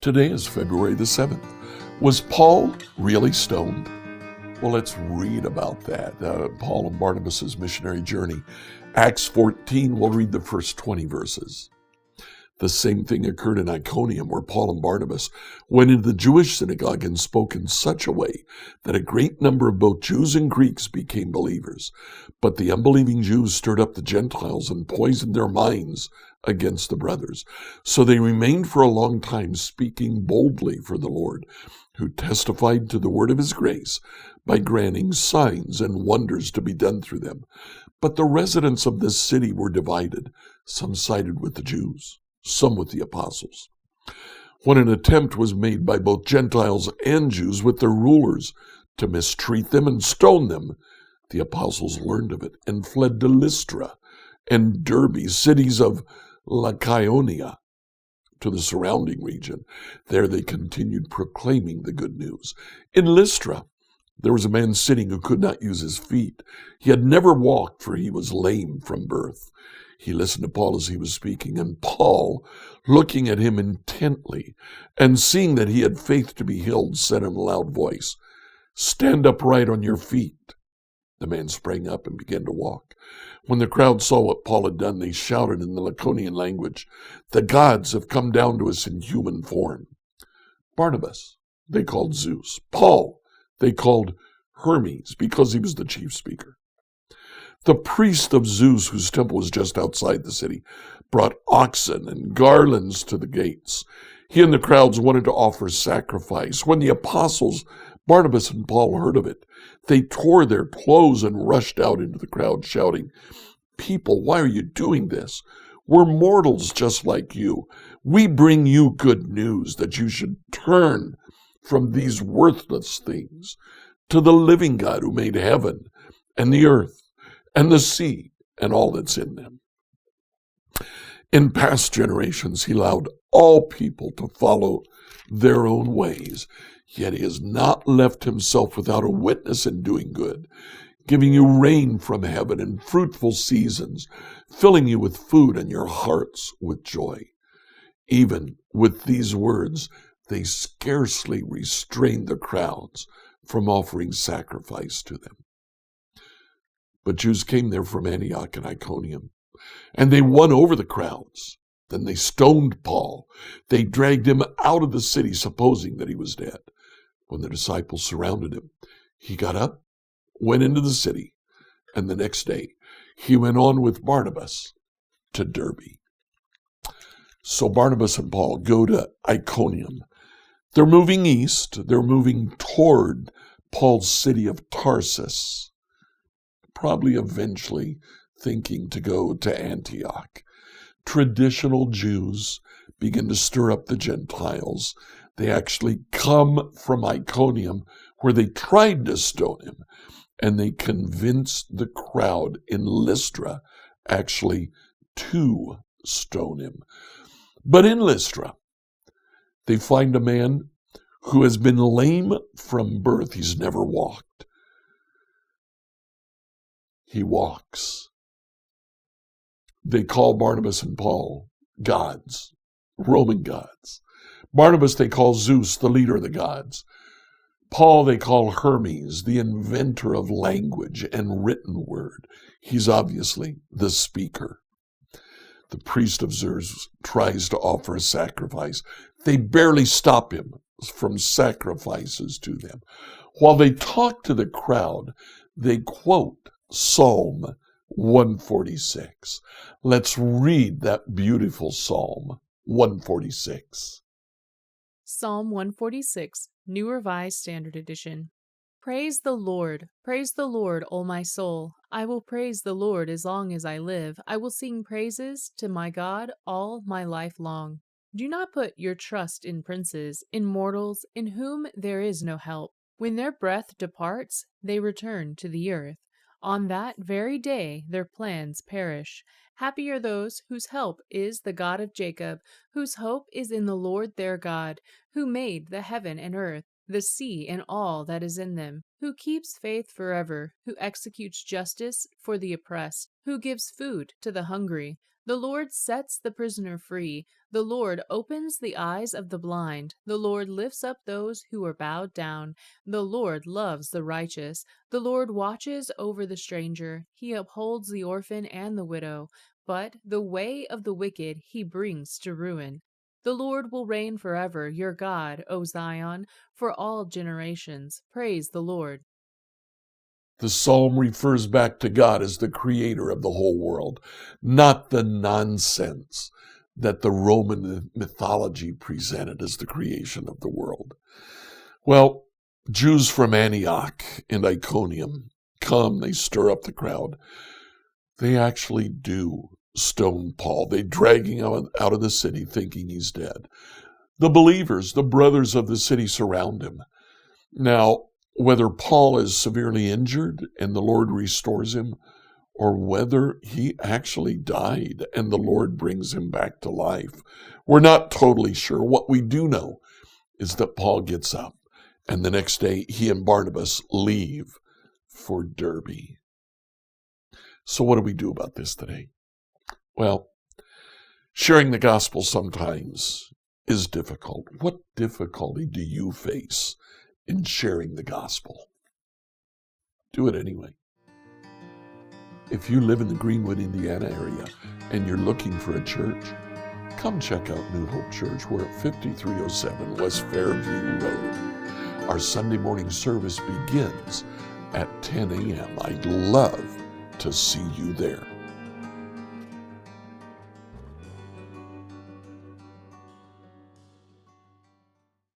Today is February the 7th. Was Paul really stoned? Well, let's read about that. Paul and Barnabas' missionary journey. Acts 14, we'll read the first 20 verses. The same thing occurred in Iconium, where Paul and Barnabas went into the Jewish synagogue and spoke in such a way that a great number of both Jews and Greeks became believers. But the unbelieving Jews stirred up the Gentiles and poisoned their minds against the brothers. So they remained for a long time speaking boldly for the Lord, who testified to the word of his grace by granting signs and wonders to be done through them. But the residents of this city were divided. Some sided with the Jews, some with the apostles. When an attempt was made by both Gentiles and Jews with their rulers to mistreat them and stone them, the apostles learned of it and fled to Lystra and Derbe, cities of Lycaonia, to the surrounding region. There they continued proclaiming the good news. In Lystra, there was a man sitting who could not use his feet. He had never walked, for he was lame from birth. He listened to Paul as he was speaking, and Paul, looking at him intently and seeing that he had faith to be healed, said in a loud voice, "Stand upright on your feet." The man sprang up and began to walk. When the crowd saw what Paul had done, they shouted in the Lycaonian language, "The gods have come down to us in human form." Barnabas they called Zeus. Paul they called Hermes, because he was the chief speaker. The priest of Zeus, whose temple was just outside the city, brought oxen and garlands to the gates. He and the crowds wanted to offer sacrifice. When the apostles, Barnabas and Paul, heard of it, they tore their clothes and rushed out into the crowd, shouting, "People, why are you doing this? We're mortals just like you. We bring you good news that you should turn from these worthless things to the living God who made heaven and the earth and the sea and all that's in them." In past generations, he allowed all people to follow their own ways, yet he has not left himself without a witness in doing good, giving you rain from heaven and fruitful seasons, filling you with food and your hearts with joy. Even with these words, they scarcely restrained the crowds from offering sacrifice to them. But Jews came there from Antioch and Iconium, and they won over the crowds. Then they stoned Paul. They dragged him out of the city, supposing that he was dead. When the disciples surrounded him, he got up, went into the city, and the next day he went on with Barnabas to Derbe. So Barnabas and Paul go to Iconium. They're moving east. They're moving toward Paul's city of Tarsus, probably eventually thinking to go to Antioch. Traditional Jews begin to stir up the Gentiles. They actually come from Iconium, where they tried to stone him, and they convinced the crowd in Lystra actually to stone him. But in Lystra, they find a man who has been lame from birth. He's never walked. He walks. They call Barnabas and Paul gods, Roman gods. Barnabas they call Zeus, the leader of the gods. Paul they call Hermes, the inventor of language and written word. He's obviously the speaker. The priest of Zeus tries to offer a sacrifice. They barely stop him from sacrifices to them. While they talk to the crowd, they quote Psalm 146. Let's read that beautiful Psalm 146. Psalm 146, New Revised Standard Edition. Praise the Lord, O my soul. I will praise the Lord as long as I live. I will sing praises to my God all my life long. Do not put your trust in princes, in mortals, in whom there is no help. When their breath departs, they return to the earth. On that very day their plans perish. Happy are those whose help is the God of Jacob, whose hope is in the Lord their God, who made the heaven and earth, the sea and all that is in them, who keeps faith forever, who executes justice for the oppressed, who gives food to the hungry. The Lord sets the prisoner free. The Lord opens the eyes of the blind. The Lord lifts up those who are bowed down. The Lord loves the righteous. The Lord watches over the stranger. He upholds the orphan and the widow. But the way of the wicked he brings to ruin. The Lord will reign forever, your God, O Zion, for all generations. Praise the Lord. The psalm refers back to God as the creator of the whole world, not the nonsense that the Roman mythology presented as the creation of the world. Well, Jews from Antioch and Iconium come, they stir up the crowd. They actually do stone Paul. They drag him out of the city thinking he's dead. The believers, the brothers of the city, surround him. Now, whether Paul is severely injured and the Lord restores him, or whether he actually died and the Lord brings him back to life, we're not totally sure. What we do know is that Paul gets up, and the next day he and Barnabas leave for Derbe. So what do we do about this today? Well, sharing the gospel sometimes is difficult. What difficulty do you face in sharing the gospel? Do it anyway. If you live in the Greenwood, Indiana area and you're looking for a church, come check out New Hope Church. We're at 5307 West Fairview Road. Our Sunday morning service begins at 10 a.m. I'd love to see you there.